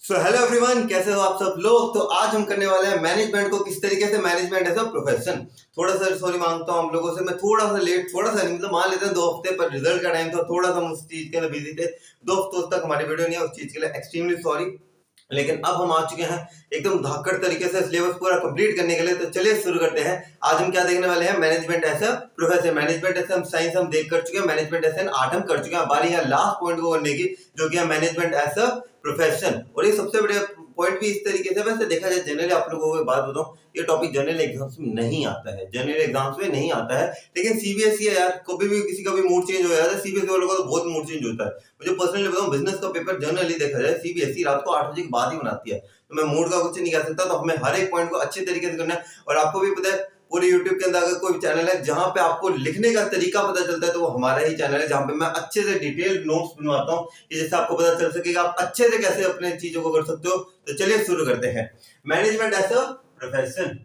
So hello everyone, कैसे हो आप सब लोग। तो आज हम करने वाले हैं मैनेजमेंट को किस तरीके से मैनेजमेंट एज अ प्रोफेशन। थोड़ा सा सॉरी मांगता हूँ आप लोगों से, मैं थोड़ा सा लेट, थोड़ा सा नहीं मतलब मान लेते हैं 2 हफ्ते पर रिजल्ट का टाइम था, थोड़ा सा हम उस चीज के लिए बिजी थे। 2 हफ्तों तक हमारी वीडियो नहीं है, उस चीज के लिए एक्सट्रीमली सॉरी। लेकिन अब हम आ चुके हैं एकदम धाकड़ तरीके से सिलेबस पूरा कंप्लीट करने के लिए। तो चलिए शुरू करते हैं। आज हम क्या देखने वाले हैं, management as a profession. Management as हम साइंस हम देख कर चुके हैं, मैनेजमेंट एज आर्ट हम कर चुके हैं। बारी है लास्ट पॉइंट को करने की, जो कि है मैनेजमेंट एज अ प्रोफेशन। और ये सबसे बड़े पॉइंट भी इस तरीके से, वैसे देखा जाए जनरली आप लोगों को बात बताऊं, ये टॉपिक जनरल एग्जाम्स में नहीं आता है, जनरल एग्जाम्स में नहीं आता है। लेकिन सीबीएसई है यार, कभी भी किसी का भी मूड चेंज हो जाता है, सीबीएसई वालों का तो बहुत मूड चेंज होता है। मुझे पर्सनली बताऊं, बिजनेस का पेपर जनरली देखा जाए सीबीएसई रात को 8 बजे के बाद ही बनाती है। तो मैं मूड का कुछ नहीं कह सकता, तो हमें हर एक पॉइंट को अच्छे तरीके से करना है। और आपको भी पता है, पूरे YouTube के अंदर अगर कोई चैनल है जहां पे आपको लिखने का तरीका पता चलता है, तो वो हमारा ही चैनल है, जहां पे मैं अच्छे से डिटेल नोट्स बनवाता हूँ, जैसे आपको पता चल सकेगा आप अच्छे से कैसे अपने चीजों को कर सकते हो। तो चलिए शुरू करते हैं। Management as a profession.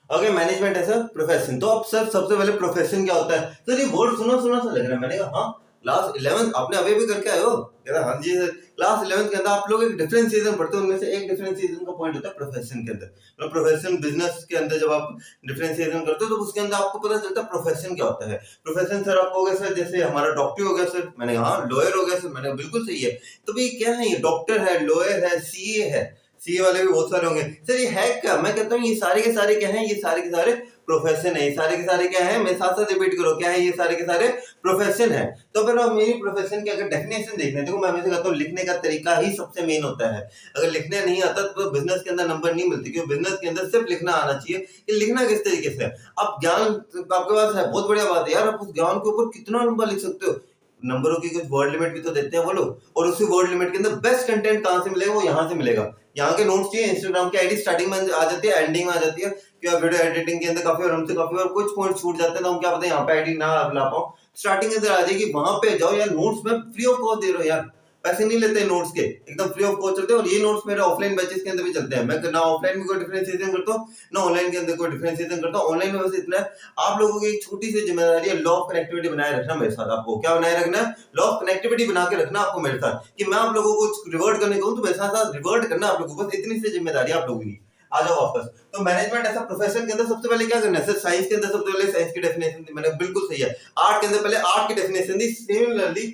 Okay, management as a profession. तो अब सर सबसे पहले प्रोफेशन क्या होता है। सर ये वर्ड सुना सुना सा लग रहा है। मैंने कहा हाँ, क्लास 11 आपने अभी भी करके आए हो। कहता हाँ जी सर, क्लास 11 के अंदर आप लोग एक डिफरेंशिएशन पढ़ते हो, उनमें से एक डिफरेंशिएशन का पॉइंट होता है प्रोफेशन के अंदर। मतलब प्रोफेशन बिजनेस के अंदर जब आप डिफरेंशिएशन करते हो, तो उसके अंदर आपको पता चलता है प्रोफेशन क्या होता है। प्रोफेशन सर आप कहोगे सर जैसे हमारा डॉक्टर हो गया सर, मैंने कहा हाँ, लॉयर हो गया सर, मैंने बिल्कुल सही है। तो भाई क्या है ये, डॉक्टर है, लॉयर है, सीए है, सीए वाले भी बहुत सारे होंगे। सर ये है क्या, मैं कहता हूँ ये सारे के सारे क्या हैं, ये सारे के सारे प्रोफेशन है। ये सारे के सारे क्या है, मैं साथ साथ रिपीट करो, क्या है, ये सारे के सारे प्रोफेशन है। तो फिर आप मेरी प्रोफेशन की अगर डेफिनेशन देखने, देखो मैं हमेशा कहता हूँ लिखने का तरीका ही सबसे मेन होता है। अगर लिखने नहीं आता तो बिजनेस के अंदर नंबर नहीं मिलती, क्योंकि बिजनेस के अंदर सिर्फ लिखना आना चाहिए कि लिखना किस तरीके से है। अब ज्ञान आपके पास है, बहुत बढ़िया बात है यार, आप उस ज्ञान के ऊपर कितना लंबा लिख सकते हो। नंबरों की कुछ वर्ड लिमिट भी तो देते हैं वो लोग, और उसी वर्ड लिमिट के अंदर बेस्ट कंटेंट कहां से मिलेगा, वो यहाँ से मिलेगा। यहाँ के नोट्स चाहिए, इंस्टाग्राम की आईडी स्टार्टिंग में आ जाती है, एंडिंग में आ जाती है, कि आप वीडियो एडिटिंग के अंदर काफी और हमसे काफी और कुछ पॉइंट छूट जाते हैं, तो हम क्या पता है यहाँ पे आईडी ना ला पाओ, स्टार्टिंग के अंदर आ जाएगी, वहां पे जाओ यार। नोट्स में फ्री ऑफ कॉस्ट दे रहे हो यार, पैसे नहीं लेते नोट्स के, एकदम फ्री ऑफ कॉस्ट चलते हैं। और ये नोट्स मेरे ऑफलाइन बैचेस के अंदर भी चलते हैं। मैं ना ऑफलाइन में कोई डिफरेंशिएशन करता हूँ, ना ऑनलाइन के अंदर कोई डिफरेंशिएशन करता हूँ। ऑनलाइन में बस इतना है, आप लोगों की एक छोटी सी जिम्मेदारी है, लॉ ऑफ कनेक्टिविटी बनाए रखना मेरे साथ। आपको क्या बनाए रखना है, लॉ ऑफ कनेक्टिविटी बना के रखना आपको मेरे साथ, कि मैं आप लोगों को रिवर्ट करने कहूँ तो मेरे साथ रिवर्ट करना आप लोगों को, बस इतनी सी जिम्मेदारी आप लोगों की। आ जाओ वापस। तो मैनेजमेंट ऐसा प्रोफेशन के अंदर सबसे पहले क्या करना है सर, साइंस के अंदर सबसे पहले साइंस की डेफिनेशन दी मैंने, बिल्कुल सही है। आर्ट के अंदर पहले आर्ट की डेफिनेशन दी, सिमिलरली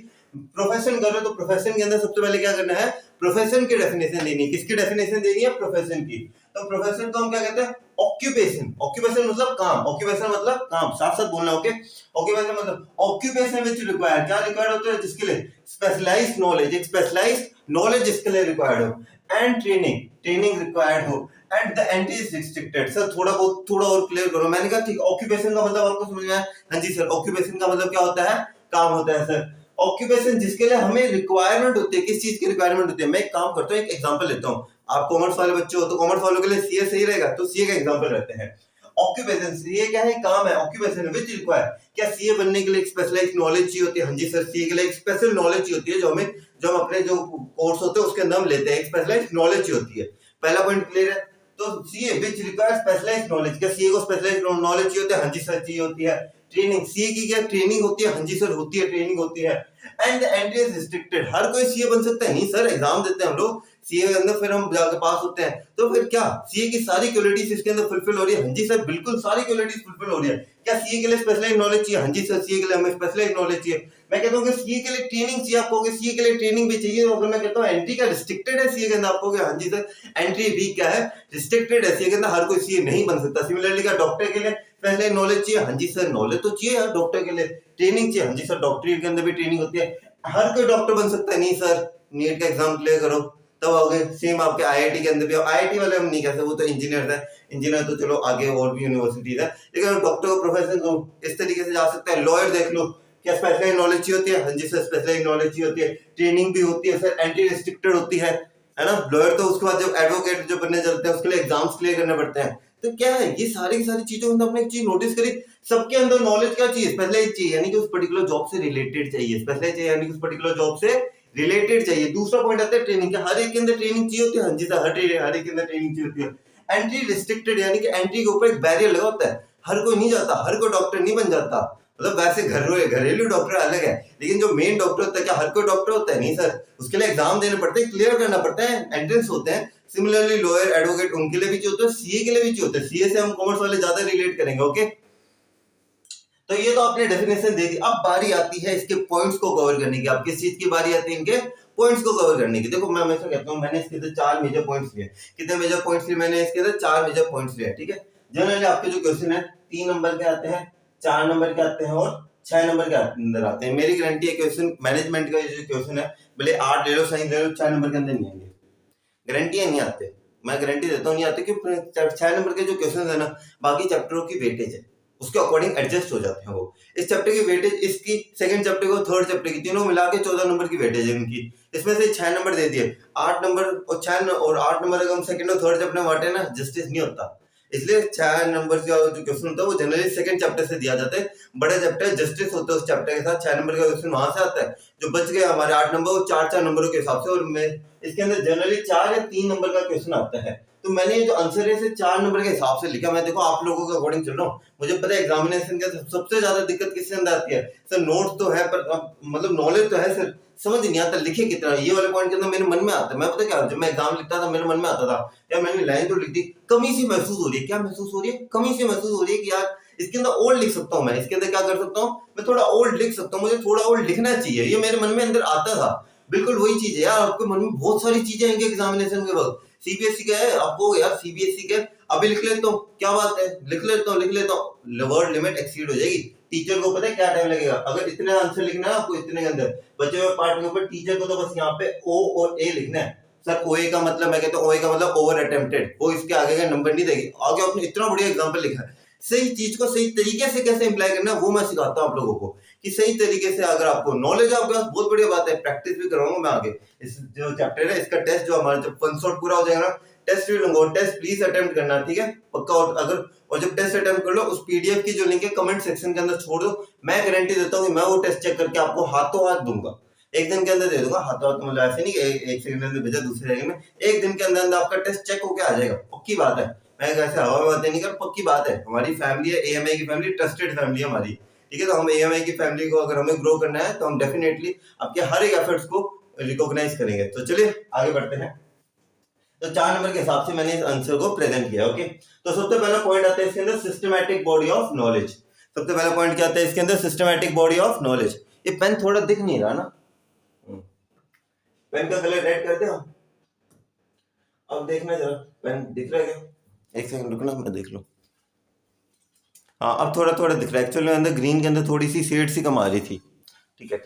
प्रोफेशन कर रहे हो तो प्रोफेशन के अंदर सबसे पहले क्या करना है, प्रोफेशन की डेफिनेशन देनी है। किसकी डेफिनेशन देनी है, प्रोफेशन की। तो प्रोफेशन को हम क्या कहते हैं, ऑक्यूपेशन। ऑक्यूपेशन मतलब काम, ऑक्यूपेशन मतलब काम, साथ साथ बोलना, ओके। ऑक्यूपेशन मतलब ऑक्यूपेशन विच रिक्वायर, क्या रिक्वायर्ड होता है, जिसके लिए स्पेशलाइज्ड नॉलेज, एक स्पेशलाइज्ड नॉलेज जिसके लिए रिक्वायर्ड हो, एंड ट्रेनिंग, ट्रेनिंग रिक्वायर्ड हो, and the anti is restricted. Sir थोड़ा बहुत थोड़ा और क्लियर करो। मैंने कहा ठीक, ऑक्यूपेशन का मतलब आपको समझ में आया। हाँ जी सर, ऑक्यूपेशन का मतलब क्या होता है, काम होता है सर। ऑक्यूपेशन जिसके लिए हमें रिक्वायरमेंट होती है, किस चीज की रिक्वायरमेंट होती है। मैं एक काम करता हूँ, एक एग्जांपल लेता हूँ। आप कॉमर्स वाले बच्चे हो तो कॉमर्स वालों के लिए सीए सही रहेगा, तो सीए का एग्जांपल रहते हैं। ऑक्यूपेशन, सीए क्या है, काम है। ऑक्यूपेशन विच रिक्वायर, क्या सीए बनने के लिए एक स्पेशलाइज्ड नॉलेज चाहिए होती है। हाँ जी सर, सीए के लिए एक स्पेशल नॉलेज चाहिए होती है, जो हमें जो हम अपने जो कोर्स होते हैं उसके अंदर हम लेते हैं, एक स्पेशलाइज्ड नॉलेज चाहिए होती है। पहला पॉइंट क्लियर है। तो CA which require specialised knowledge, क्या सीए को स्पेशलाइज्ड नॉलेज चाहिए होती है। हाँ जी सर चाहिए होती है। ट्रेनिंग, सीए की क्या ट्रेनिंग होती है। हाँ जी सर होती है, ट्रेनिंग होती है। एंड एंट्री इज रिस्ट्रिक्टेड, हर कोई सीए बन सकता है नहीं सर, एग्जाम देते हैं हम लोग सीए के अंदर, फिर हम जाकर पास होते हैं। तो फिर क्या सीए की सारी क्वालिटीज इसके अंदर फुलफिल हो रही है। हाँ जी सर बिल्कुल सारी क्वालिटीज फुलफिल हो रही है। क्या सीए के लिए स्पेशलाइज्ड नॉलेज चाहिए। हाँ जी सर सीए के लिए हमें स्पेशलाइज्ड नॉलेज चाहिए। मैं कहता हूँ कि सीए के लिए ट्रेनिंग चाहिए, आप कहोगे सीए के लिए ट्रेनिंग भी चाहिए। अगर मैं कहता हूँ एंट्री का रिस्ट्रिक्टेड है सीए के अंदर, आप कहोगे हाँ जी सर एंट्री भी क्या है, रिस्ट्रिक्टेड है। सीए के अंदर हर कोई सीए नहीं बन सकता। सिमिलरली क्या डॉक्टर के लिए पहले नॉलेज चाहिए। हाँ जी सर नॉलेज तो चाहिए यार डॉक्टर के लिए, ट्रेनिंग चाहिए। हाँ जी सर डॉक्टरी के अंदर भी ट्रेनिंग होती है। हर कोई डॉक्टर बन सकता है नहीं सर, नीट का एग्जाम क्लियर करो तब आओगे। सेम आपके आईआईटी के अंदर भी, आईआईटी वाले हम नहीं कहते, वो तो इंजीनियर है। इंजीनियर तो चलो आगे और भी यूनिवर्सिटीज है, लेकिन डॉक्टर का प्रोफेशन को इस तरीके से जा सकता है। लॉयर देख लो, क्या स्पेशलाइज्ड नॉलेज चाहिए होती है। हाँ जी सर स्पेशलाइज्ड नॉलेज चाहिए होती है, ट्रेनिंग भी होती है सर, एंटी रिस्ट्रिक्टेड होती है ना। लॉयर तो उसके बाद जब एडवोकेट जो बनने चलते हैं उसके लिए एग्जाम्स क्लियर करने पड़ते हैं। तो क्या है, ये सारी की सारी चीजों में आपने एक चीज नोटिस करी, सबके अंदर नॉलेज क्या चाहिए, स्पेशलाइज चाहिए, यानी कि उस पर्टिकुलर जॉब से रिलेटेड चाहिए। स्पेशलाइज चाहिए यानी कि उस पर्टिकुलर जॉब से रिलेटेड चाहिए। दूसरा पॉइंट आता है ट्रेनिंग का, हर एक के अंदर ट्रेनिंग चाहिए होती है। हाँ जी सर हर एक के अंदर ट्रेनिंग चाहिए होती है। एंट्री रिस्ट्रिक्टेड यानी कि एंट्री के ऊपर एक बैरियर लगा होता है, हर कोई नहीं जाता, हर कोई डॉक्टर नहीं बन जाता। मतलब वैसे घरेलू डॉक्टर अलग है, लेकिन जो मेन डॉक्टर होता है, क्या हर कोई डॉक्टर होता है? नहीं सर, उसके लिए एग्जाम देने पड़ते हैं, क्लियर करना पड़ता है, एंट्रेंस होते हैं। सिमिलरली लॉयर, एडवोकेट, उनके लिए भी चाहिए होता है, सीए के लिए भी चाहिए होता है। सीए से हम कॉमर्स वाले ज्यादा रिलेट करेंगे। ओके, तो ये तो आपने डेफिनेशन दे दी। अब बारी आती है इसके पॉइंट्स को कवर करने की। अब किस चीज की बारी आती है? इनके पॉइंट्स को कवर करने की। देखो मैं हमेशा कहता हूँ, मैंने इसके अंदर 4 मेजर पॉइंट्स लिए। कितने मेजर पॉइंट्स लिए मैंने इसके अंदर? 4 मेजर पॉइंट्स लिए, ठीक है। जनरली आपके जो क्वेश्चन है 3 नंबर के आते हैं, 4 नंबर के आते हैं और 6 नंबर के अंदर आते हैं। मेरी गारंटी है क्वेश्चन मैनेजमेंट का जो क्वेश्चन है, भले 8 ले लो, साइंस ले लो, 6 नंबर के अंदर नहीं आएंगे। गारंटी है नहीं आते, मैं गारंटी देता हूँ नहीं आते, क्योंकि 6 नंबर के जो क्वेश्चन है ना, बाकी चैप्टरों की वेटेज है, उसके अकॉर्डिंग एडजस्ट हो जाते हैं वो। इस चैप्टर की वेटेज, इसकी सेकंड चैप्टर को, थर्ड चैप्टर की, तीनों मिला के 14 नंबर की वेटेज है इनकी। इसमें से 6 नंबर दे दिए, 8 नंबर और 6 और 8 नंबर अगर हम सेकंड और थर्ड चैप्टर में बांटे ना, जस्टिस नहीं होता। इसलिए 6 नंबर का जो क्वेश्चन होता है वो जनरली सेकंड चैप्टर से दिया जाता है। बड़ा चैप्टर जस्टिस होता है, उस चैप्टर के साथ 6 नंबर का क्वेश्चन वहां से आता है। जो बच गए हमारे 8 नंबर, वो 4 नंबरों के हिसाब से, और मैं इसके अंदर जनरली 4 या 3 नंबर का क्वेश्चन आता है। तो मैंने ये जो आंसर है इसे 4 नंबर के हिसाब से लिखा। मैं देखो आप लोगों के अकॉर्डिंग चल रहा हूँ। मुझे पता है एग्जामिनेशन के सबसे ज्यादा दिक्कत किसके अंदर आती है सर? नोट्स तो है, पर मतलब नॉलेज तो है सर, समझ नहीं आता लिखे कितना। ये वाले पॉइंट के अंदर मेरे मन में आता है। मैं पता क्या, जब मैं एग्जाम लिखता था मेरे मन में आता था यार, मैंने लाइन तो लिख दी, कमी सी महसूस हो रही है। क्या महसूस हो रही है? कमी सी महसूस हो रही है कि यार इसके अंदर ओल्ड लिख सकता हूँ मैं, इसके अंदर क्या कर सकता हूँ मैं, थोड़ा ओल्ड लिख सकता हूँ, मुझे थोड़ा ओल्ड लिखना चाहिए। ये मेरे मन में अंदर आता था। बिल्कुल वही चीज है यार, आपके मन में बहुत सारी चीजें आएंगी एग्जामिनेशन के वक्त। सीबीएसई का है, आपको यार सीबीएसई के अभी लिख लेता हूँ, क्या बात है, लिख लेता हूँ, वर्ड लिमिट एक्सीड हो जाएगी। टीचर को पता है क्या टाइम लगेगा? अगर इतने आंसर लिखना है आपको, इतने के अंदर बचे हुए पार्ट के ऊपर, टीचर को तो बस यहाँ पे ओ और ए लिखना है। सर ओए का मतलब, मैं कहता हूँ ओए का मतलब ओवर अटेम्प्टेड, वो इसके आगे का नंबर नहीं देगी। आगे आपने इतना बढ़िया एग्जाम्पल लिखा है, सही चीज को सही तरीके से कैसे इंप्लाई करना है वो मैं सिखाता हूँ आप लोगों को, कि सही तरीके से अगर आपको नॉलेज आपके पास, बहुत बढ़िया बात है, प्रैक्टिस भी करवाऊंगा मैं आगे। इस जो चैप्टर है इसका टेस्ट जो हमारा जब 1 शॉट पूरा हो जाएगा ना, टेस्ट भी लूंगा, टेस्ट प्लीज अटेम्प्ट करना, ठीक है पक्का। और जब टेस्ट अटेम्प्ट कर लो, उस पीडीएफ की जो लिंक है कमेंट सेक्शन के अंदर छोड़ दो। मैं गारंटी देता हूँ कि मैं वो टेस्ट चेक करके आपको हाथों हाथ दूंगा, एक दिन के अंदर दे दूंगा। हाथों हाथ मतलब ऐसे नहीं कि एक सेकंड के अंदर भेजा दूसरे जगह में, एक दिन के अंदर अंदर आपका टेस्ट चेक होके आ जाएगा, पक्की बात है। मैं ऐसे हवा में बातें नहीं कर, पक्की बात है। हमारी फैमिली है एएमआई की फैमिली, ट्रस्टेड फैमिली है हमारी, ठीक है। तो हम एएमआई की फैमिली को अगर हमें ग्रो करना है तो हम डेफिनेटली आपके हर एक एफर्ट्स को रिकॉग्नाइज करेंगे। तो चलिए आगे बढ़ते हैं। तो 4 नंबर के हिसाब से मैंने इस आंसर को प्रेजेंट किया। ओके, तो सबसे पहला पॉइंट आता है इसके अंदर सिस्टमैटिक बॉडी ऑफ नॉलेज। सबसे पहला पॉइंट क्या आता है इसके अंदर? Systematic body of knowledge. ये पेन थोड़ा दिख नहीं रहा ना, पेन का कलर रेड कर दे। अब देखना जरा, पेन दिख रहा है क्या? एक सेकंड रुकना, मैं देख लूं। हाँ अब थोड़ा थोड़ा दिख रहा है। एक्चुअली अंदर ग्रीन के अंदर थोड़ी सी शेड सी कम आ रही थी। ठीक है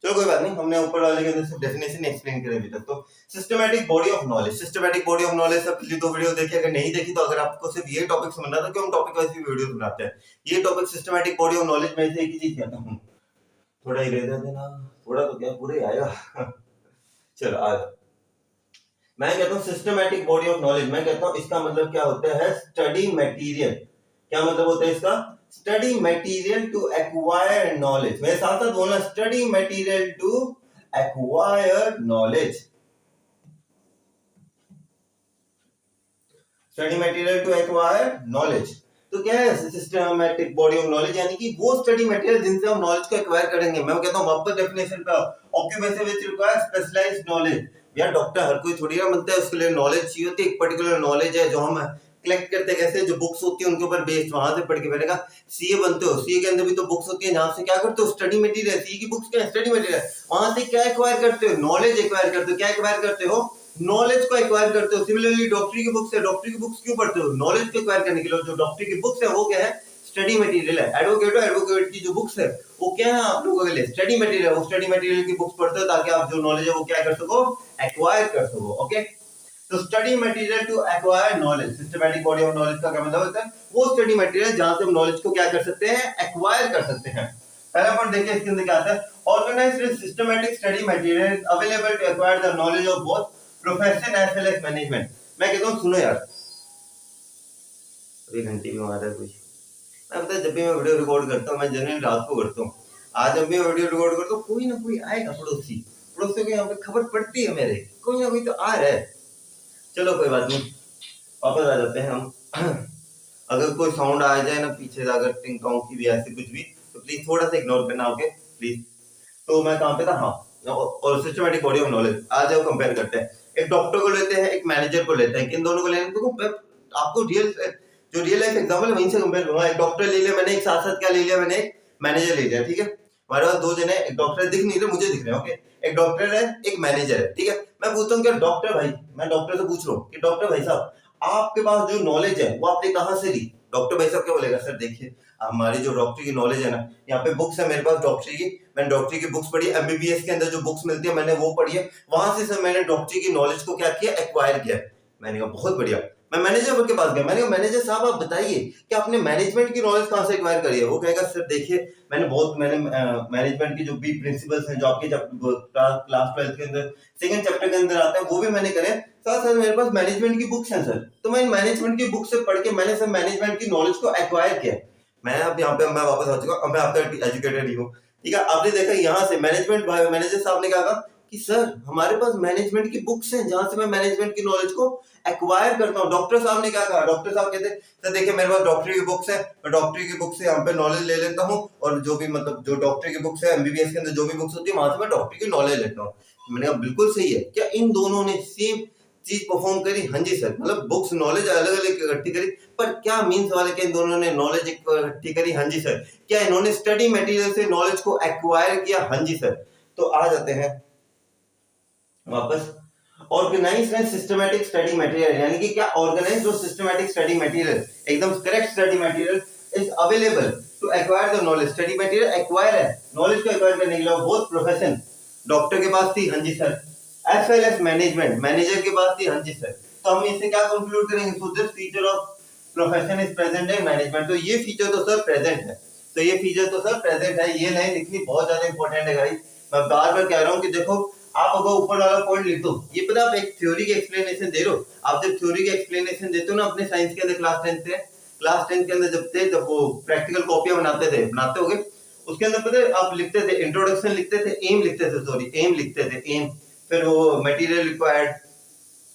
चलो कोई बात नहीं, हमने ऊपर वाले के अंदर सिर्फ डेफिनेशन एक्सप्लेन करी अभी तक। तो systematic body of knowledge, systematic body of knowledge सब पिछली 2 वीडियो देखी, अगर नहीं देखी तो अगर आपको सिर्फ ये टॉपिक समझना था, क्यों हम टॉपिक वाइज भी वीडियो बनाते हैं। ये topic systematic body of knowledge में से एक ही चीज कहता हूँ, थोड़ा ही इरेजर देना, थोड़ा तो क्या पूरे आएगा। चलो आज मैं कहता हूँ सिस्टमैटिक बॉडी ऑफ नॉलेज, मैं कहता हूँ इसका मतलब क्या होता है? Study material. क्या मतलब होता है इसका? Study material to acquire knowledge. मेरे साथ साथ बोलना, study material to acquire knowledge. Study material to acquire knowledge. तो क्या है सिस्टमैटिक बॉडी ऑफ नॉलेज? यानी कि वो स्टडी मटेरियल जिनसे हम नॉलेज को एक्वायर करेंगे। मैं कहता हूँ वापस डेफिनेशन पे, occupation which require specialised knowledge. यार डॉक्टर हर कोई थोड़ी ना बनता है, उसके लिए नॉलेज चाहिए होती है, एक पर्टिकुलर नॉलेज है जो हम कलेक्ट करते हैं। कैसे? जो बुक्स होती है उनके ऊपर बेस्ड, वहां से पढ़ के बनेगा। सीए बनते हो, सीए के अंदर भी तो बुक्स होती है, जहां से क्या करते हो? Study material. सीए की बुक्स क्या है? Study material. वहां से क्या एक्वायर करते हो? नॉलेज एक्वायर करते हो। क्या एक्वायर करते हो? नॉलेज को एक्वायर करते हो। सिमिलरली डॉक्टरी की बुक्स है, डॉक्टरी की बुक्स क्यों पढ़ते हो? नॉलेज को एक्वायर करने के लिए। जो डॉक्टरी की बुक्स है वो क्या है? स्टडी मटेरियल है। एडवोकेट हो, एडवोकेट की जो बुक्स है वो क्या है आप लोगों के लिए? स्टडी मटेरियल है। वो स्टडी मटेरियल की बुक्स पढ़ते हो ताकि आप जो नॉलेज है वो क्या कर सको? एक्वायर कर सको। ओके, तो study material to acquire knowledge. Systematic body of knowledge का क्या मतलब होता है? वो स्टडी मटेरियल जहां से हम नॉलेज को क्या कर सकते हैं? एक्वायर कर सकते हैं। पहला पॉइंट देखिए इसके अंदर क्या आता है? Organised systematic study material available to acquire the knowledge of both profession as well as management. मैं कहता हूं सुनो यार, अभी घंटी भी मार रहा है कोई। मैं पता है जब भी मैं वीडियो रिकॉर्ड करता हूँ, मैं जनरली रात को करता हूँ। आज जब भी मैं वीडियो रिकॉर्ड करता हूँ, कोई ना कोई आएगा पड़ोसी, पड़ोसियों को यहाँ पे खबर पड़ती है मेरे, कोई ना कोई तो आ रहा है। चलो कोई बात नहीं, वापस आ जाते हैं हम। अगर कोई साउंड आ जाए ना पीछे से, अगर टिंग टोंग की भी ऐसे कुछ भी, तो प्लीज थोड़ा सा इग्नोर करना, ओके प्लीज। तो मैं कहाँ पे था, हाँ, और सिस्टमैटिक बॉडी ऑफ नॉलेज। आ जाओ कंपेयर करते हैं, एक डॉक्टर को लेते हैं, एक मैनेजर को लेते हैं, किन दोनों को लेने, तो आपको रियल लाइफ एग्जांपल वहीं से कंपेयर करूंगा। एक डॉक्टर ले लिया मैंने, एक साथ साथ क्या ले लिया मैंने, एक मैनेजर ले लिया, ठीक है। हमारे पास दो जने, एक डॉक्टर दिख नहीं रहे, मुझे दिख रहे हैं, ओके। एक डॉक्टर है, एक मैनेजर है, ठीक है। मैं पूछता हूँ क्या डॉक्टर भाई, मैं डॉक्टर से पूछ रहा हूँ कि डॉक्टर भाई साहब आपके पास जो नॉलेज है वो आपने कहाँ से ली? डॉक्टर भाई साहब क्या बोलेगा, सर देखिए हमारी जो डॉक्टरी की नॉलेज है ना, यहाँ पे बुक्स है मेरे पास डॉक्टरी की, मैंने डॉक्टरी की बुक्स पढ़ी, एमबीबीएस के अंदर जो बुक्स मिलती है मैंने वो पढ़ी है, वहां से सर मैंने डॉक्टरी की नॉलेज को क्या किया, एक्वायर किया। मैंने कहा बहुत बढ़िया। मैं मैनेजर के पास गया, मैंने कहा मैनेजर साहब आप बताइए कि आपने मैनेजमेंट की नॉलेज कहाँ से एक्वायर करी है? वो कहेगा सर देखिए मैंने मैनेजमेंट की जो बी प्रिंसिपल्स हैं जो आपके क्लास 12 के अंदर सेकंड चैप्टर के अंदर आते हैं वो भी मैंने करे, साथ साथ मेरे पास मैनेजमेंट की बुक्स हैं सर, तो मैं मैनेजमेंट की बुक से पढ़ के मैंने सर मैनेजमेंट की नॉलेज को एक्वायर किया। मैं अब यहाँ पे मैं वापस आ चुका, अब मैं आपका एजुकेटेड ही हूँ, ठीक है। आपने देखा यहाँ से मैनेजमेंट मैनेजर साहब ने कहा कि सर हमारे पास मैनेजमेंट की बुक्स हैं जहां से मैं मैनेजमेंट की नॉलेज को एक्वायर करता हूँ। डॉक्टर साहब ने क्या कहा, डॉक्टर साहब कहते सर देखिए मेरे पास डॉक्टरी की बुक्स है, मैं डॉक्टरी की बुक से यहाँ पे नॉलेज ले लेता हूँ, और जो भी मतलब जो डॉक्टरी की बुक्स है एमबीबीएस के अंदर जो भी बुक्स होती है वहां से मैं डॉक्टरी की नॉलेज लेता हूँ। मैंने कहा बिल्कुल सही है, क्या इन दोनों ने सेम चीज परफॉर्म करी? हाँ जी सर, मतलब बुक्स नॉलेज अलग अलग इकट्ठी करी, पर क्या मीन्स वाले के इन दोनों ने नॉलेज इकट्ठी करी? हाँ जी सर। क्या इन्होंने स्टडी मटेरियल से नॉलेज को एक्वायर किया? हाँ जी सर। तो आ जाते हैं वापस, organised and systematic study material, यानी कि क्या ऑर्गेनाइज्ड और सिस्टमैटिक स्टडी मटेरियल, एकदम correct study material is available to acquire the knowledge. Study material acquire है, नॉलेज को एक्वायर करने के लिए बहुत प्रोफेशन डॉक्टर के पास थी, हाँ जी sir, as well as management manager के पास थी, हाँ जी सर। तो हम इससे क्या कंक्लूड करेंगे, सो this feature of profession is present in management. तो ये फीचर तो सर प्रेजेंट है, तो ये फीचर तो सर प्रेजेंट है, ये लाइन लिखनी बहुत ज्यादा इंपॉर्टेंट है गाइस। मैं बार बार कह रहा हूँ कि देखो आप अगर ऊपर वाला पॉइंट लिख दो, ये पता आप एक थ्योरी की एक्सप्लेनेशन दे रहे हो, आप जब थ्योरी की एक्सप्लेनेशन देते हो ना अपने साइंस के अंदर क्लास 10 के अंदर जब वो प्रैक्टिकल कॉपियां बनाते होगे, उसके अंदर पता है आप लिखते थे इंट्रोडक्शन लिखते थे, एम लिखते थे, सॉरी एम लिखते थे, एम, फिर वो मटेरियल रिक्वायर्ड,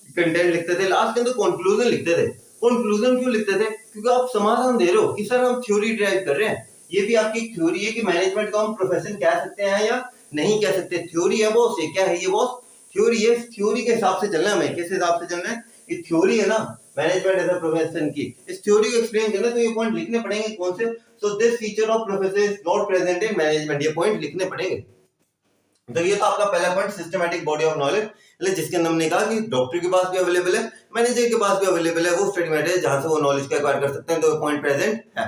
कंटेंट लिखते थे, लास्ट के अंदर कंक्लूजन लिखते थे। कंक्लूजन क्यों लिखते थे? क्योंकि आप समाधान दे रहे हो कि सर हम थ्योरी ड्राइव कर रहे हैं, ये भी आपकी थ्योरी है कि मैनेजमेंट को हम प्रोफेशन कह सकते हैं या नहीं कह सकते। थ्योरी है बॉस, ये क्या है, ये बॉस थ्योरी है, थ्योरी के हिसाब से चलना है, हमें किस हिसाब से चलना है, ये थ्योरी है ना मैनेजमेंट एज अ प्रोफेशन की, इस थ्योरी को एक्सप्लेन करना, तो ये पॉइंट लिखने पड़ेंगे कौन से, सो this feature of profession is not present in management, ये पॉइंट लिखने पड़ेंगे। तो ये तो आपका पहला point systematic body of knowledge, जिसके अंदर हमने कहा कि डॉक्टर के पास भी अवेलेबल है, मैनेजर के पास भी अवेलेबल है, वो स्टडी मटेरियल जहां से वो नॉलेज को एक्वायर कर सकते हैं, तो पॉइंट प्रेजेंट है।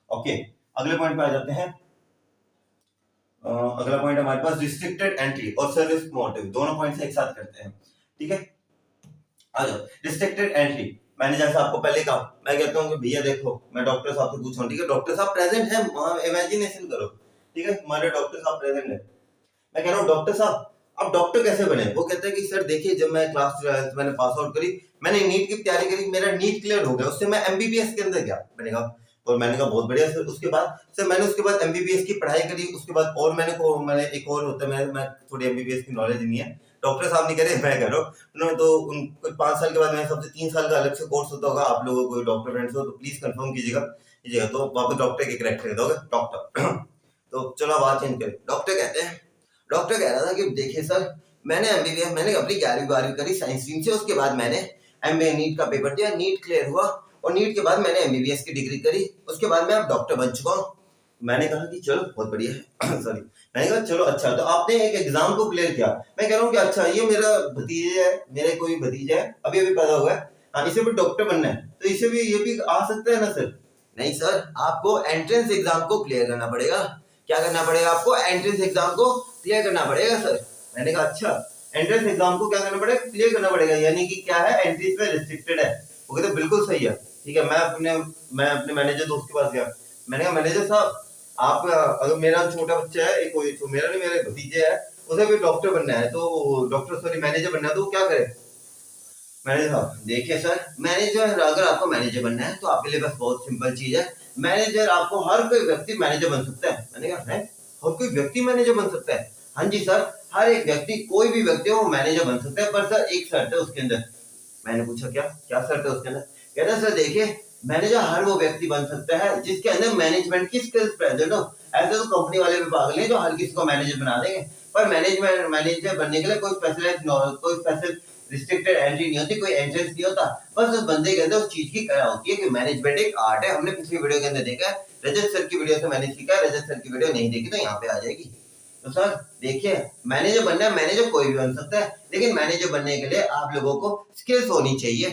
ओके, अगले पॉइंट पे आ जाते हैं। अगला पॉइंट हमारे पास रिस्ट्रिक्टेड एंट्री और सर्विस मोटिव, दोनों पॉइंट्स एक साथ करते हैं, ठीक है। आ जाओ रिस्ट्रिक्टेड एंट्री, मैंने जैसा आपको पहले कहा, मैं कहता हूँ कि भैया देखो मैं डॉक्टर साहब से पूछूं, ठीक है, डॉक्टर साहब प्रेजेंट है, इमेजिनेशन करो, ठीक है, हमारे डॉक्टर साहब प्रेजेंट है, मैं कह रहा हूँ डॉक्टर साहब अब डॉक्टर कैसे बने? वो कहते हैं कि सर देखिए जब मैं क्लास 12 मैंने पास आउट करी, मैंने नीट की तैयारी करी, मेरा नीट क्लियर हो गया, उससे मैं एमबीबीएस के अंदर गया, मैंने कहा, और मैंने कहा बहुत बढ़िया सर। उसके बाद सर मैंने उसके बाद एमबीबीएस की पढ़ाई करी, उसके बाद और मैंने एक और होता है, मैं थोड़ी एमबीबीएस की नॉलेज नहीं है, डॉक्टर साहब नहीं करे, मैं कह रहा हूँ उन्होंने तो उन 5 साल के बाद मेरे सबसे 3 साल का अलग से कोर्स होता होगा, आप लोगों को डॉक्टर फ्रेंड्स हो तो प्लीज कंफर्म कीजिएगा, तो वापस डॉक्टर के करेक्ट कर दोगे डॉक्टर। तो चलो बात चेंज करें, डॉक्टर कह रहा था कि देखिए सर मैंने एमबीबीएस मैंने अपनी 11वीं करी साइंस स्ट्रीम से, उसके बाद मैंने एमबीए नीट का पेपर दिया, नीट क्लियर हुआ, और नीट के बाद मैंने एमबीबीएस की डिग्री करी, उसके बाद मैं अब डॉक्टर बन चुका हूँ। मैंने कहा कि चलो बहुत बढ़िया है सॉरी, मैंने कहा चलो अच्छा, तो आपने एक एग्जाम को क्लियर किया, मैं कह रहा हूँ कि अच्छा ये मेरा भतीजा है, मेरे कोई भतीजा है अभी पैदा हुआ है, हाँ इसे भी डॉक्टर बनना है, तो इसे भी ये भी आ सकता है ना सर? नहीं सर, आपको एंट्रेंस एग्जाम को क्लियर करना पड़ेगा। क्या करना पड़ेगा आपको? एंट्रेंस एग्जाम को क्लियर करना पड़ेगा सर। मैंने कहा अच्छा एंट्रेंस एग्जाम को क्या करना पड़ेगा? क्लियर करना पड़ेगा, यानी कि क्या है एंट्री पे रिस्ट्रिक्टेड है। वो कहते बिल्कुल सही है, ठीक है। मैं अपने मैनेजर दोस्त के पास गया, मैंने कहा मैनेजर साहब आप अगर मेरा छोटा बच्चा है, कोई तो मेरा नहीं मेरे भतीजे है, उसे भी डॉक्टर बनना है, तो डॉक्टर सॉरी मैनेजर बनना है, तो वो क्या करे? मैनेजर साहब देखिए सर, मैनेजर अगर आपको मैनेजर बनना है तो आपके लिए बस बहुत सिंपल चीज है, मैनेजर आपको हर कोई व्यक्ति मैनेजर बन सकता है। मैंने कहा है हर कोई व्यक्ति मैनेजर बन सकता है? हाँ जी सर, हर एक व्यक्ति कोई भी व्यक्ति हो वो मैनेजर बन सकता है, पर सर एक शर्त है उसके अंदर। मैंने पूछा क्या क्या शर्त है उसके अंदर? कहता सर देखिए मैनेजर हर वो व्यक्ति बन सकता है जिसके अंदर मैनेजमेंट की स्किल्स प्रेजेंट हो। ऐसे तो कंपनी वाले भी पागल हैं जो हर किसी को मैनेजर बना देंगे, पर मैनेजर बनने के लिए कोई स्पेशल रिस्ट्रिक्टेड एंट्री नहीं होती, कोई एंट्रेंस नहीं होता। बस उस बंदे के अंदर उस चीज की कला होती है कि मैनेजमेंट एक आर्ट है। हमने पिछली वीडियो के अंदर देखा है, रजत सर की वीडियो से मैंने सीखा है। रजत सर की वीडियो नहीं देखी तो यहाँ पे आ जाएगी। तो सर देखिए, मैनेजर बनना है, मैनेजर कोई भी बन सकता है, लेकिन मैनेजर बनने के लिए आप लोगों को स्किल्स होनी चाहिए।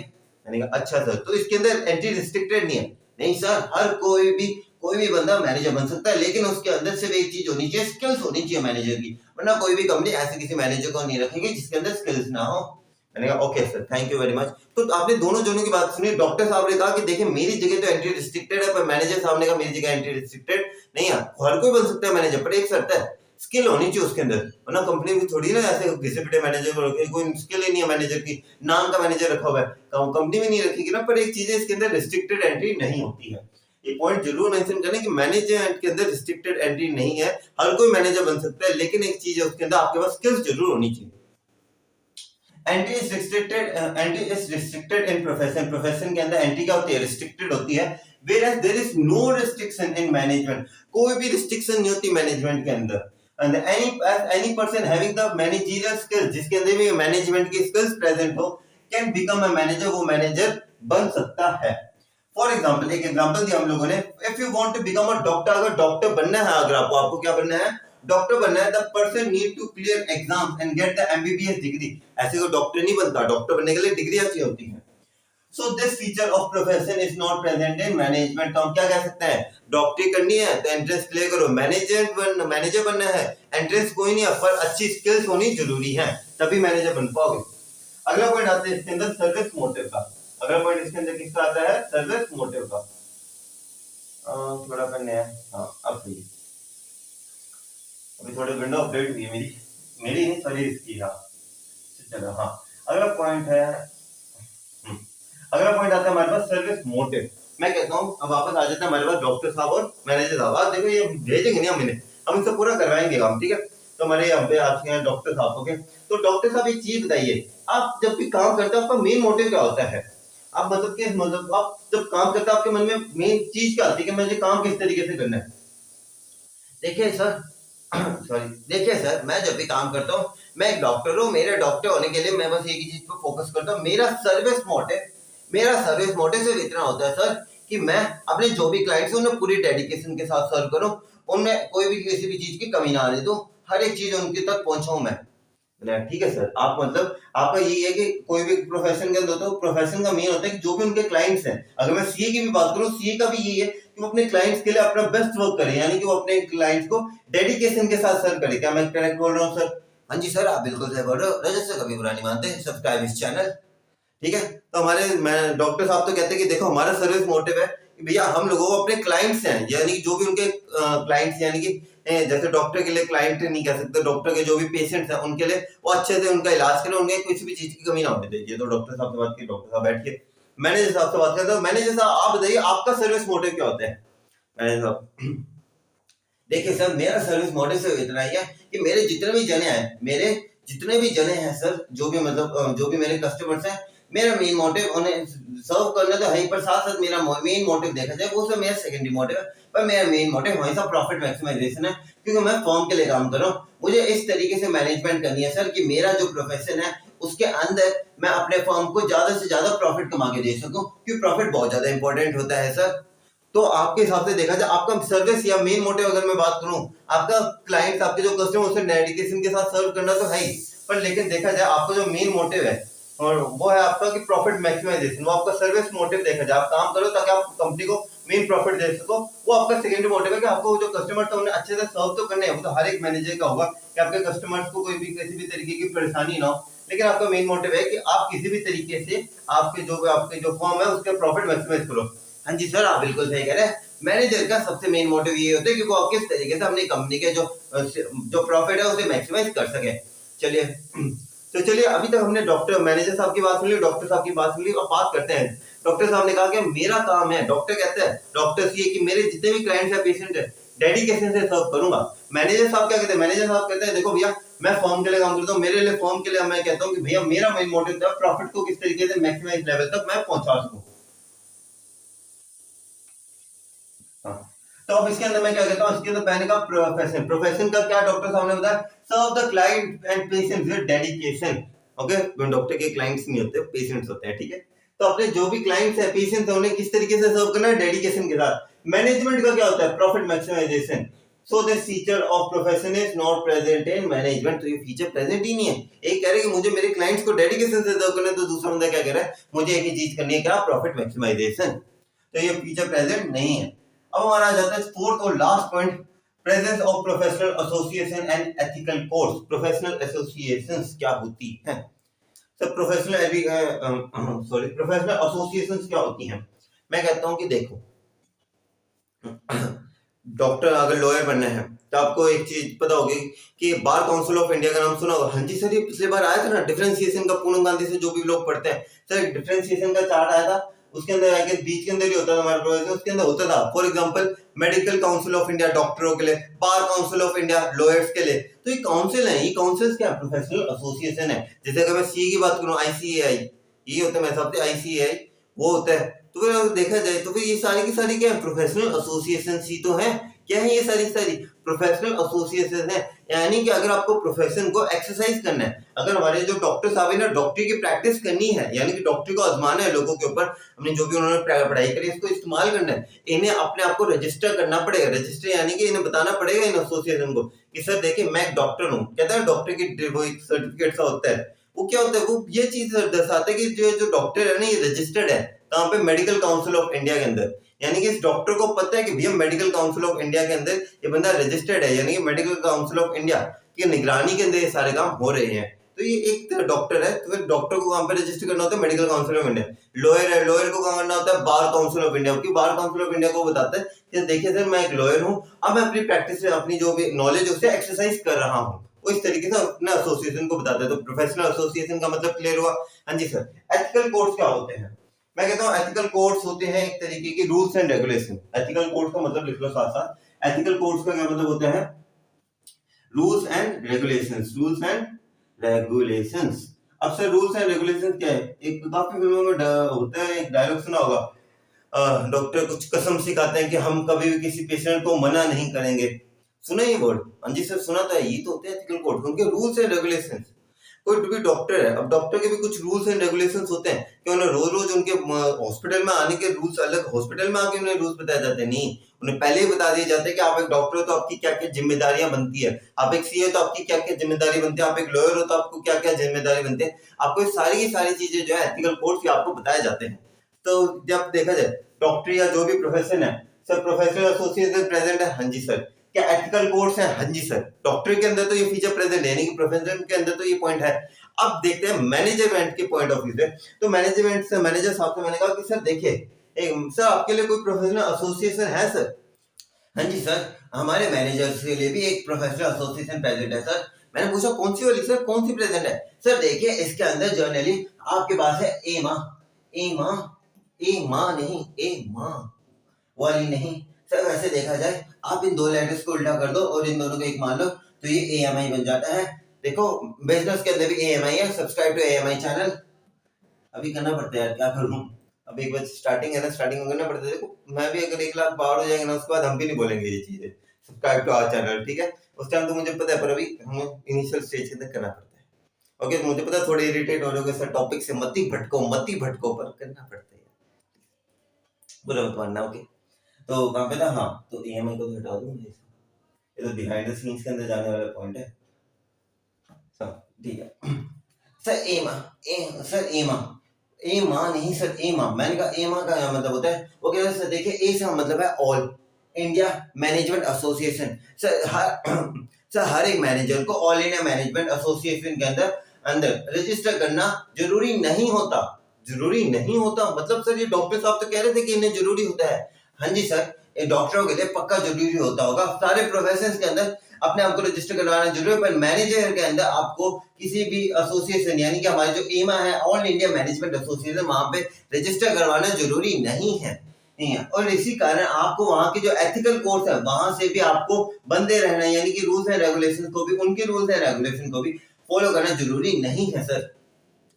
मैंने कहा अच्छा सर, तो इसके अंदर एंट्री रिस्ट्रिक्टेड नहीं है? नहीं सर, हर कोई भी बंदा मैनेजर बन सकता है, लेकिन उसके अंदर सिर्फ एक चीज होनी चाहिए, स्किल्स होनी चाहिए मैनेजर की। वरना कोई भी कंपनी ऐसे किसी मैनेजर को नहीं रखेगी जिसके अंदर स्किल्स ना हो। मैंने कहा okay sir, thank you very much. तो आपने दोनों जनों की बात सुनी। डॉक्टर साहब ने कहा कि देखिए मेरी जगह तो एंट्री रिस्ट्रिक्टेड है, पर मैनेजर साहब ने कहा मेरी जगह एंट्री रिस्ट्रिक्टेड नहीं है। हर कोई बन सकता है मैनेजर, पर एक शर्त है, स्किल होनी चाहिए उसके अंदर। वरना कंपनी भी थोड़ी ना ऐसे घिसे पिटे मैनेजर को रखे, कोई स्किल ही नहीं है मैनेजर की, नाम का मैनेजर रखा हुआ है, कंपनी में नहीं रखेगी ना। पर एक चीज है, इसके अंदर रिस्ट्रिक्टेड एंट्री नहीं होती है। ये पॉइंट जरूर मेंशन करना कि मैनेजर के अंदर रिस्ट्रिक्टेड एंट्री नहीं है, हर कोई मैनेजर बन सकता है, लेकिन एक चीज है उसके अंदर आपके पास स्किल्स जरूर होनी चाहिए। Entry is restricted in profession. Profession के अंदर एंट्री क्या होती है? रिस्ट्रिक्टेड होती है। whereas there is no restriction in management। कोई भी रिस्ट्रिक्शन नहीं होती मैनेजमेंट के अंदर। and any person having the managerial skills, जिसके अंदर भी मैनेजमेंट की स्किल्स प्रेजेंट हो, कैन बिकम अ मैनेजर, वो मैनेजर बन सकता है। फॉर एग्जाम्पल, एक एग्जाम्पल दिया हम लोगों ने, if you want to become a doctor, अगर डॉक्टर बनना है, अगर आपको क्या बनना है? डॉक्टर बनना है। The person need to clear exam and get the MBBS degree. ऐसे कोई डॉक्टर नहीं बनता, डॉक्टर बनने के लिए डिग्री चाहिए होती है। सो this feature of profession is not present in management. तो हम क्या कह सकते हैं? डॉक्टरी करनी है तो एंट्रेंस क्लियर करो। मैनेजर बनना है, एंट्रेंस कोई नहीं है, पर अच्छी स्किल्स होनी जरूरी है, तभी मैनेजर बन पाओगे। अगला पॉइंट आता है इसके अंदर सर्विस मोटिव का। अगला पॉइंट इसके अंदर किसका आता है? सर्विस मोटिव का। थोड़ा करने है, हाँ अब सही। अभी थोड़ी विंडो अपडेट हुई है मेरी नहीं, सॉरी इसकी। हाँ चलो, हाँ अगला पॉइंट है, अगला पॉइंट आता है हमारे पास सर्विस मोटिव। मैं कहता हूँ अब वापस आ जाता है हमारे पास डॉक्टर साहब और मैनेजर साहब। आप देखो ये भेजेंगे नहीं हम इनसे पूरा करवाएंगे काम, ठीक है? तो हमारे यहाँ पे आपके यहाँ डॉक्टर साहब, ओके? तो डॉक्टर साहब एक चीज बताइए, आप जब भी काम करते हो आपका मेन मोटिव क्या होता है? आप मतलब आप जब काम करते हो आपके मन में मेन चीज क्या आती है कि मुझे काम किस तरीके से करना है? देखिए सर सॉरी, देखिए सर, मैं जब भी काम करता हूँ, मैं एक डॉक्टर हूँ, मेरे डॉक्टर होने के लिए मैं बस एक ही चीज पर फोकस करता हूँ, मेरा सर्विस मोटिव सिर्फ इतना होता है सर कि मैं अपने जो भी क्लाइंट्स हैं उन्हें पूरी डेडिकेशन के साथ सर्व करूँ, उनमें कोई भी किसी भी चीज की कमी ना आने दूं, हर एक चीज उनके तक पहुंचाऊं मैं। ठीक है सर, आप मतलब आपका यही है कि कोई भी प्रोफेशन के अंदर, तो प्रोफेशन का मेन होता है कि जो भी उनके क्लाइंट्स हैं, अगर मैं सीए की भी बात करूं, सीए का भी यही है कि वो अपने क्लाइंट्स के लिए अपना बेस्ट वर्क करे, यानी कि वो अपने क्लाइंट्स को डेडिकेशन के साथ सर्व करे। क्या मैं करेक्ट बोल रहा हूँ सर? हाँ जी सर, आप बिल्कुल सही बोल रहे हो। रजत से कभी बुरा नहीं मानते, सब्सक्राइब इस चैनल, ठीक है? तो हमारे डॉक्टर साहब तो कहते हैं कि देखो हमारा सर्विस मोटिव है कि भैया हम लोगों को अपने क्लाइंट्स हैं, यानी कि जो भी उनके क्लाइंट्स, यानी कि जैसे डॉक्टर के लिए क्लाइंट नहीं कह सकते, डॉक्टर के जो भी पेशेंट्स हैं उनके लिए वो अच्छे से उनका इलाज करें, उनके किसी भी चीज की कमी ना होने दीजिए। तो डॉक्टर साहब से बात की, डॉक्टर साहब बैठ के मैनेजर साहब से बात करते हैं। मैनेजर साहब आप बताइए आपका सर्विस मोटिव क्या होता है? मैनेजर साहब देखिए सर, मेरा सर्विस मोटिव सिर्फ इतना ही है कि मेरे जितने भी जने हैं सर, जो भी मतलब जो भी मेरे कस्टमर्स हैं, मेरा मेन मोटिव उन्हें सर्व करना तो है ही, पर साथ साथ मेरा मेन मोटिव देखा जाए वो सब मेरा सेकेंडरी मोटिव है, पर मेरा मेन मोटिव हमेशा प्रॉफिट मैक्सिमाइजेशन है, क्योंकि मैं फर्म के लिए काम कर रहा हूँ। मुझे इस तरीके से मैनेजमेंट करनी है सर कि मेरा जो प्रोफेशन है उसके अंदर मैं अपने फर्म को ज्यादा से ज्यादा प्रॉफिट कमा के दे सकूं, क्योंकि प्रॉफिट बहुत ज्यादा इंपॉर्टेंट होता है सर। तो आपके हिसाब से देखा जाए आपका सर्विस या मेन मोटिव अगर मैं बात करूं, आपका क्लाइंट्स, आपके जो कस्टमर, उसे डेडिकेशन के साथ सर्व करना तो है ही, पर लेकिन देखा जाए आपका जो मेन मोटिव है और वो है आपका कि प्रॉफिट मैक्सिमाइजेशन, वो आपका सर्विस मोटिव देखा जाए, आप काम करो ताकि आप कंपनी को मेन प्रॉफिट दे सको, वो आपका सेकेंडरी मोटिव है कि आपको जो कस्टमर है उन्हें अच्छे से सर्व तो करने हैं। वो तो हर एक मैनेजर का होगा कि आपके कस्टमर्स को कोई भी किसी भी तरीके की परेशानी ना हो, लेकिन आपका मेन मोटिव है कि आप किसी भी तरीके से आपके जो फर्म है उसके प्रॉफिट मैक्सिमाइज करो। हाँ जी सर, आप बिल्कुल सही कह रहे हैं। मैनेजर का सबसे मेन मोटिव ये होता है कि वो आप किस तरीके से अपनी कंपनी के जो प्रॉफिट है उसे मैक्सिमाइज कर सके। चलिए तो चलिए, अभी तक हमने डॉक्टर मैनेजर साहब की बात सुन ली, डॉक्टर साहब की बात सुन ली, अब बात करते हैं। डॉक्टर साहब ने कहा कि मेरा काम है, डॉक्टर कहते हैं डॉक्टर्स ये कि मेरे जितने भी क्लाइंट्स है, पेशेंट है, डेडिकेशन से सर्व करूंगा। मैनेजर साहब क्या कहते हैं? मैनेजर साहब कहते हैं देखो भैया, मैं फर्म के लिए काम करता हूँ, मेरे लिए फर्म के लिए मैं कहता हूँ कि भैया मेरा मेन मोटिव था प्रॉफिट को किस तरीके से मैक्सिमाइज लेवल तक मैं पहुंचा सकूं। हाँ, तो अब इसके अंदर मैं क्या कहता हूँ, इसके अंदर पहले का प्रोफेशन, प्रोफेशन का क्या डॉक्टर साहब ने बताया, serve the client and patient with dedication. Okay, doctor के क्लाइंट्स नहीं होते, पेशेंट्स होते हैं, ठीक है। तो अपने जो भी क्लाइंट्स है, पेशेंट्स है, उन्हें किस तरीके से सर्व करना है, डेडिकेशन के साथ। मैनेजमेंट का क्या होता है, profit maximisation. So this feature of profession is not present in management. तो ये फीचर प्रेजेंट ही नहीं है। एक कह रहे कि मुझे मेरे क्लाइंट्स को डेडिकेशन से सर्व करना है, तो दूसरा बंदा क्या कह रहा है, मुझे एक ही चीज करनी है, क्या, प्रॉफिट मैक्सिमाइजेशन। तो ये फीचर प्रेजेंट नहीं है। अब हमारा आ जाता है फोर्थ और last point, presence of professional association and ethical codes. Professional associations क्या होती हैं सर, प्रोफेशनल एसोसिएशंस क्या होती हैं। मैं कहता हूं कि देखो, डॉक्टर अगर लॉयर बनना है तो आपको एक चीज पता होगी कि बार काउंसिल ऑफ इंडिया का नाम सुना होगा। हाँ जी सर, ये पिछले बार आया था ना, डिफरेंशिएशन का, पूनम गांधी से जो भी लोग पढ़ते हैं सर, डिफरेंशिएशन का चार्ट आया था, उसके अंदर आके बीच के अंदर ही होता था हमारे प्रोफेसर, उसके अंदर होता था for example medical Council of India डॉक्टरों के लिए, bar council of India lawyers के लिए। तो ये काउंसिल है, ये काउंसिल्स क्या, प्रोफेशनल एसोसिएशन है। जैसे अगर मैं सी की बात करूं, आईसीएआई, ये होता है मेरे हिसाब से आईसीएआई, वो होता है। तो फिर अगर देखा जाए तो फिर ये सारी की सारी क्या है, प्रोफेशनल एसोसिएशन ही तो है। क्या है ये सारी सारी प्रोफेशनल एसोसिएशन है। यानी कि अगर आपको प्रोफेशन को एक्सरसाइज करना है, अगर हमारे जो डॉक्टर साहब है ना, डॉक्टरी की प्रैक्टिस करनी है, यानी कि डॉक्टरी को आजमाना है लोगों के ऊपर, हमने जो भी उन्होंने पढ़ाई करी इसको इस्तेमाल करना है, इन्हें अपने आप को रजिस्टर करना पड़ेगा। रजिस्टर यानी कि इन्हें बताना पड़ेगा इन एसोसिएशन को कि सर देखिए मैं एक डॉक्टर हूँ। कहता है डॉक्टर की वो एक सर्टिफिकेट सा होता है, वो क्या होता है, वो ये चीज दर्शाता है कि जो डॉक्टर है ना, ये रजिस्टर्ड है कहाँ पे, मेडिकल काउंसिल ऑफ इंडिया के अंदर। यानी कि इस डॉक्टर को पता है कि भैया मेडिकल काउंसिल ऑफ इंडिया के अंदर ये बंदा रजिस्टर्ड है, यानी कि मेडिकल काउंसिल ऑफ इंडिया की निगरानी के अंदर ये सारे काम हो रहे हैं। तो ये एक डॉक्टर है, तो फिर डॉक्टर को कहाँ पे रजिस्टर करना होता है, medical Council of India. Lawyer है, लॉयर को कहाँ करना होता है, बार काउंसिल ऑफ इंडिया, क्योंकि बार काउंसिल ऑफ इंडिया को बताता है कि देखिए सर मैं एक लॉयर हूँ, अब मैं अपनी प्रैक्टिस से अपनी जो भी नॉलेज उसे एक्सरसाइज कर रहा हूँ। वो इस तरीके से अपने एसोसिएशन को बताता है। तो प्रोफेशनल एसोसिएशन का मतलब क्लियर हुआ। हाँ जी सर, एथिकल कोड्स क्या होते हैं। मैं कहता हूँ एथिकल कोड्स होते हैं एक तरीके की rules and regulation. Ethical codes का मतलब लिख लो साथ साथ। एथिकल कोड्स का क्या मतलब होता है, rules and regulations, rules and regulations. अब सर रूल्स एंड रेगुलेशंस क्या है, एक काफी फिल्मों में होता है, एक डायलॉग सुना होगा, डॉक्टर कुछ कसम से कहते हैं कि हम कभी भी किसी पेशेंट को मना नहीं करेंगे। सुना ये वर्ड, हाँ जी सर सुना था। ये तो होते हैं एथिकल कोड, उनके रूल्स एंड रेगुलेशंस। कोई भी डॉक्टर है, अब डॉक्टर के भी कुछ रूल्स एंड रेगुलेशंस होते हैं कि उन्हें रोज रोज उनके हॉस्पिटल में आने के रूल्स अलग, हॉस्पिटल में आके उन्हें रूल्स बताए जाते हैं, नहीं, उन्हें पहले ही बता दिए जाते हैं कि आप एक डॉक्टर हो तो आपकी क्या क्या जिम्मेदारियां बनती है, आप एक सीए हो तो आपकी क्या क्या जिम्मेदारी बनती है, आप एक लॉयर हो तो आपको क्या क्या जिम्मेदारी बनती है। आपको सारी की सारी चीजें जो है एथिकल कोड आपको बताए जाते हैं। तो जब देखा जाए डॉक्टर या जो भी प्रोफेशन है सर, प्रोफेशनल एसोसिएशन प्रेजेंट है, हाँ जी सर। क्या एथिकल कोड्स है, हाँ जी सर। डॉक्टर के अंदर तो ये फीचर प्रेजेंट है, यानी कि प्रोफेशन के अंदर तो ये पॉइंट है। अब देखते हैं मैनेजमेंट के पॉइंट ऑफ व्यू से। तो मैनेजमेंट से, मैनेजर साहब से मैंने कहा कि सर देखिए, सर आपके लिए कोई प्रोफेशनल एसोसिएशन है सर। हाँ जी सर, हमारे मैनेजर्स के लिए भी एक प्रोफेशनल एसोसिएशन प्रेजेंट है सर। मैंने पूछा कौन सी वाली सर, कौन सी प्रेजेंट है सर। देखिए इसके अंदर जर्नली आपके पास है एमा, एमा, एमा नहीं, एमा वाली नहीं सर। वैसे देखा जाए आप इन दो लेटर्स को उल्टा कर दो और इन दोनों को एक मान लो तो ये एएमआई बन जाता है। देखो बिजनेस के अंदर भी एएमआई है, सब्सक्राइब टू एएमआई चैनल। अभी करना पड़ता है यार, क्या करूं, अब एक बार स्टार्टिंग है ना, स्टार्टिंग में करना पड़ता है। देखो मैं भी अगर 1 लाख पार हो जाएंगे ना, उसके बाद हम भी नहीं बोलेंगे ये चीजें, सब्सक्राइब टू आवर चैनल, ठीक है। उस टाइम तो मुझे पता है, पर अभी हमें इनिशियल स्टेज के अंदर करना पड़ता है। ओके, मुझे पता है थोड़े इरिटेट हो रहे हो सर, टॉपिक से मत ही भटको, पर करना पड़ता है, बुरा मत मानना। ओके, तो कहाँ पे था, हाँ, तो ईएमआई को तो हटा दूं, ये तो बिहाइंड द सीन्स के अंदर जाने वाला पॉइंट है। ठीक है सर, एमा, सर एमा, एमा नहीं सर, एमा। मैंने कहा एमा का क्या मतलब होता है, वो कह रहे सर देखिए ए से मतलब है all India management association. Sir हर एक मैनेजर को ऑल इंडिया मैनेजमेंट एसोसिएशन के अंदर रजिस्टर करना जरूरी नहीं होता, जरूरी नहीं होता। मतलब सर ये डॉक्टर साहब तो कह रहे थे कि इन्हें जरूरी होता है। हाँ जी सर, ये डॉक्टरों के लिए पक्का जरूरी होता होगा, सारे प्रोफेशंस के अंदर अपने आप को रजिस्टर करवाना जरूरी है, पर मैनेजर के अंदर आपको किसी भी एसोसिएशन, यानी कि हमारे जो एमा है ऑल इंडिया मैनेजमेंट एसोसिएशन, वहां पे रजिस्टर करवाना जरूरी नहीं है। और इसी कारण आपको वहां के जो एथिकल कोर्स है वहां से भी आपको बंदे रहना, यानी कि रूल्स एंड रेगुलेशन को भी, उनके रूल्स एंड रेगुलेशन को भी फॉलो करना जरूरी नहीं है सर।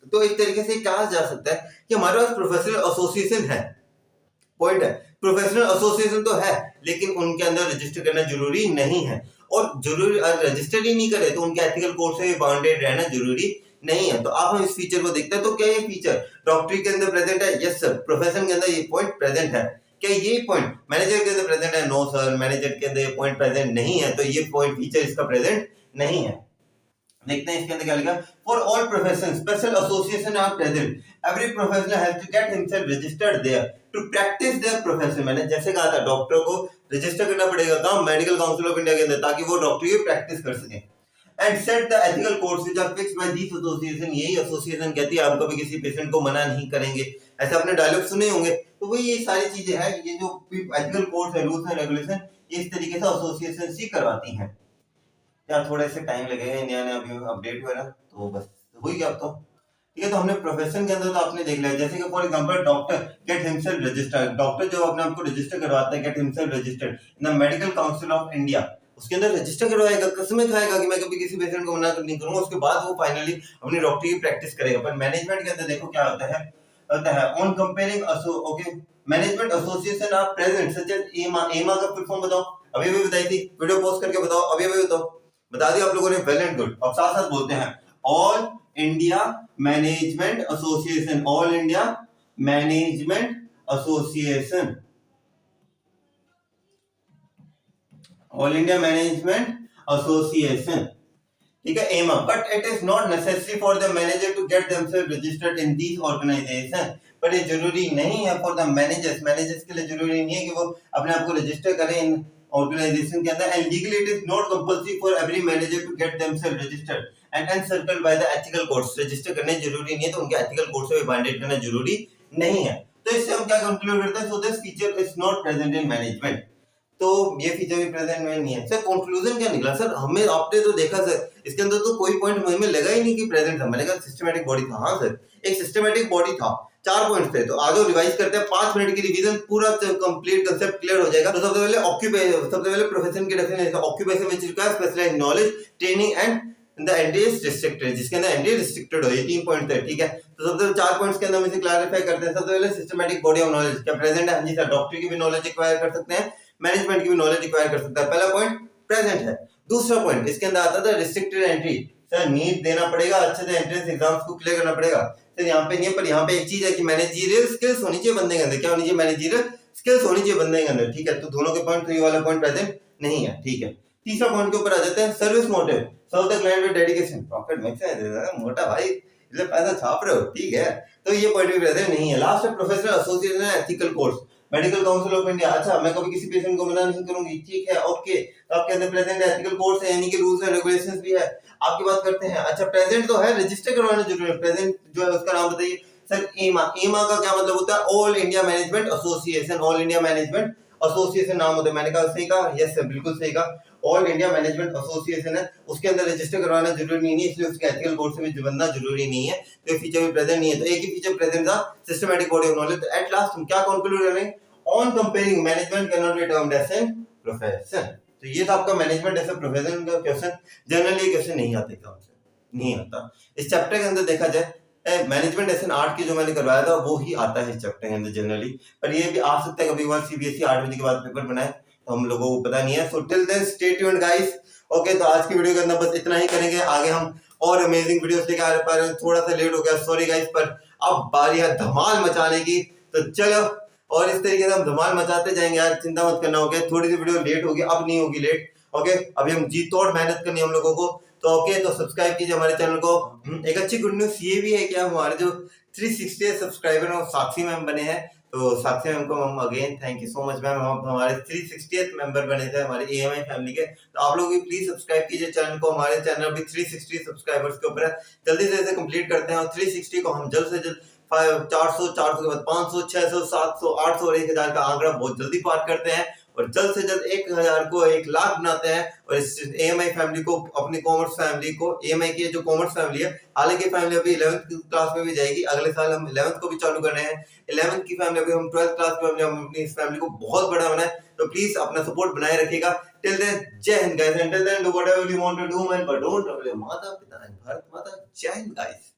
तो एक तरीके से कहा जा सकता है कि हमारे पास प्रोफेशनल एसोसिएशन है, पॉइंट है, प्रोफेशनल एसोसिएशन तो है, लेकिन उनके अंदर रजिस्टर करना जरूरी नहीं है, और जरूरी रजिस्टर ही नहीं करे तो उनके एथिकल कोड से बाउंडेड रहना जरूरी नहीं है। तो आप हम इस फीचर को देखते हैं। तो क्या ये फीचर डॉक्टरी के अंदर प्रेजेंट है? Yes sir. प्रोफेशन के अंदर ये पॉइंट प्रेजेंट है। क्या ये पॉइंट मैनेजर के अंदर प्रेजेंट है? नो सर, मैनेजर के अंदर ये पॉइंट प्रेजेंट नहीं है, तो ये पॉइंट फीचर इसका प्रेजेंट नहीं है। देखते हैं इसके अंदर क्या लिखा। For all profession special association are present, every professional has to get himself registered there to practice their profession. मैंने जैसे कहा था डॉक्टर को रजिस्टर करना पड़ेगा कहाँ? मेडिकल काउंसिल ऑफ इंडिया के अंदर, ताकि वो डॉक्टरी की प्रैक्टिस कर सके। And set the ethical codes which are fixed by this association. यही एसोसिएशन कहती है हम कभी किसी पेशेंट को मना नहीं करेंगे। ऐसे आपने डायलॉग सुने होंगे। तो वही ये सारी चीजें हैं, ये जो एथिकल कोड्स है, रूल्स एंड रेगुलेशन, इस तरीके से एसोसिएशन सी करवाती हैं। यार थोड़े से टाइम लगेगा, इंडिया ने अभी अपडेट हुआ ना, तो बस हो ही गया अब तो। ठीक है, तो हमने प्रोफेशन के अंदर तो आपने देख लिया, जैसे कि for example doctor get himself registered. Doctor जो अपने आप को रजिस्टर करवाता है, get himself registered in the Medical Council of India, उसके अंदर रजिस्टर करवाएगा, कसमें खाएगा कि मैं कभी किसी पेशेंट को मना नहीं करूंगा। उसके बाद वो फाइनली अपनी डॉक्टरी की प्रैक्टिस करेगा। पर मैनेजमेंट के अंदर देखो क्या होता है on comparing okay management association are present such as AIMA. AIMA का फुल फॉर्म बताओ, अभी अभी बताई थी, वीडियो पॉज करके बताओ, अभी अभी बताओ, बता दिया आप लोगों ने, वेल एंड गुड। अब साथ साथ बोलते हैं All India management Association, All India management Association, All India management Association, ठीक है, AIMA. But it is not necessary for the manager to get themselves registered in these organisation. पर ये जरूरी नहीं है फॉर द मैनेजर्स, मैनेजर्स के लिए जरूरी नहीं है कि वो अपने आप को रजिस्टर करें इन ऑर्गेनाइजेशन के अंदर। And legally it is not compulsory for every manager to get themselves registered and encircled by the ethical codes. Register करने जरूरी नहीं है, तो उनके एथिकल कोड से बाइंडेड करना जरूरी नहीं है। तो इससे हम क्या कंक्लूड करते हैं? सो this feature is not present in management. तो ये फीचर भी प्रेजेंट में नहीं है। सर कंक्लूजन क्या निकला? सर हमें आपने तो देखा सर, इसके अंदर तो कोई पॉइंट हमें लगा ही नहीं कि प्रेजेंट था। मैंने कहा सिस्टमैटिक बॉडी था। हाँ सर, एक सिस्टमैटिक बॉडी था, 4 पॉइंट्स थे। तो आज रिवाइज करते हैं, 5 मिनट की रिवीजन, पूरा कंप्लीट कांसेप्ट क्लियर हो जाएगा। तो सबसे पहले सबसे पहले प्रोफेशन की definition, occupation which requires specialised knowledge, training and the NDA restricted, जिसके अंदर एनडीए रिस्ट्रिक्टेड हो। ये 3 पॉइंट थे, ठीक है। तो सबसे पहले 4 पॉइंट्स के अंदर हम इसे क्लैरिफाई करते हैं। सबसे पहले सिस्टमैटिक बॉडी ऑफ नॉलेज क्या प्रेजेंट है? जी सर, डॉक्टरी की भी नॉलेज एक्वायर कर सकते हैं, मैनेजमेंट की भी नॉलेज एक्वायर कर सकता है। पहला पॉइंट प्रेजेंट है। दूसरा पॉइंट इसके अंदर आता था रिस्ट्रिक्टेड एंट्री। सर नीट देना पड़ेगा, अच्छे से एंट्रेंस एग्जाम्स को क्लियर करना पड़ेगा। सर यहाँ पे नहीं है, पर यहाँ पे एक चीज है कि मैनेजरियल स्किल्स होनी चाहिए बंदे के अंदर। क्या होनी चाहिए? मैनेजरियल स्किल्स होनी चाहिए बंदे के अंदर, ठीक है। तो दोनों के पॉइंट, तो ये वाला पॉइंट प्रेजेंट नहीं है, ठीक है। तीसरा पॉइंट के ऊपर आ जाते हैं, service motive, serve the client with dedication, profit maximise, मोटा भाई इसलिए पैसा छाप रहे हो, ठीक है। तो ये पॉइंट भी प्रेजेंट नहीं है। लास्ट है professional association and ethical codes, medical Council of India. अच्छा, मैं कभी किसी पेशेंट को मना नहीं करूंगी, ठीक है, ओके। तो आपके अंदर प्रेजेंट एथिकल कोड्स है, यानी कि रूल्स एंड रेगुलेशंस भी है। आपकी बात करते हैं, अच्छा प्रेजेंट तो है, रजिस्टर करवाना जरूरी है। प्रेजेंट जो है उसका नाम बताइए सर। एमा, एमा का क्या मतलब होता है? All India management Association, All India management association नाम होता है। मैंने कहा सही कहा? यस सर, बिल्कुल सही कहा। ऑल इंडिया मैनेजमेंट एसोसिएशन है, उसके अंदर रजिस्टर करवाना जरूरी नहीं है, इसलिए उसके एथिकल कोड से भी बनना जरूरी नहीं है। तो ये फीचर भी प्रेजेंट नहीं है। तो एक ही फीचर प्रेजेंट था, सिस्टमैटिक बॉडी ऑफ नॉलेज। तो एट लास्ट हम क्या कंक्लूड करेंगे? On comparing management can not be termed as an profession. तो ये था आपका मैनेजमेंट एज अ प्रोफेशन का क्वेश्चन। जनरली क्वेश्चन नहीं आते एग्जाम से, नहीं आता। इस चैप्टर के अंदर देखा जाए मैनेजमेंट एस एन आर्ट की जो मैंने करवाया था वो ही आता है इस चैप्टर के अंदर जनरली। पर ये भी आ सकता है कभी बार सीबीएसई 8 बजे के बाद पेपर बनाए, तो हम लोगों को पता नहीं है। So till then stay tuned guys. Okay, तो आज की वीडियो के अंदर बस इतना ही करेंगे। आगे हम और अमेजिंग वीडियोस लेके आ पा रहे हैं। थोड़ा सा लेट हो गया, सॉरी गाइस, पर अब बारी है धमाल मचाने की। तो चलो, और इस तरीके से हम धमाल मचाते जाएंगे यार, चिंता मत करना। ओके, थोड़ी सी वीडियो लेट होगी, अब नहीं होगी लेट। ओके, अभी हम जी तोड़ मेहनत करनी है हम लोगों को। तो ओके, तो सब्सक्राइब कीजिए हमारे चैनल को। एक अच्छी गुड न्यूज ये भी है कि हमारे जो 360 सब्सक्राइबर हैं साक्षी मैम बने हैं। तो साक्षी मैम को हम again thank you so much ma'am, हम हमारे 360th मेंबर बने थे हमारे एएमआई फैमिली के। तो आप लोग भी प्लीज सब्सक्राइब कीजिए चैनल को। हमारे चैनल अभी 360 सब्सक्राइबर्स के ऊपर है, जल्दी से इसे कंप्लीट करते हैं। और 360 को हम जल्द से जल्द 400 के बाद 500, 600, 700, 800 और 1000 का आंकड़ा बहुत जल्दी पार करते हैं। और जल्द से जल्द 1000 को 1 लाख बनाते हैं। और इस एएमआई फैमिली को, अपनी कॉमर्स फैमिली को, एएमआई की जो कॉमर्स फैमिली है, हालांकि फैमिली अभी 11th क्लास में भी जाएगी, अगले साल हम 11th को भी चालू कर रहे हैं। 11th की फैमिली अभी हम 12th क्लास में, हम अपनी इस फैमिली को बहुत बड़ा बनाए। तो प्लीज अपना सपोर्ट बनाए रखिएगा। टिल देन जय हिंद guys, and till then do whatever you want to do man, but don't forget माता पिता एंड भारत माता। जय हिंद गाइस।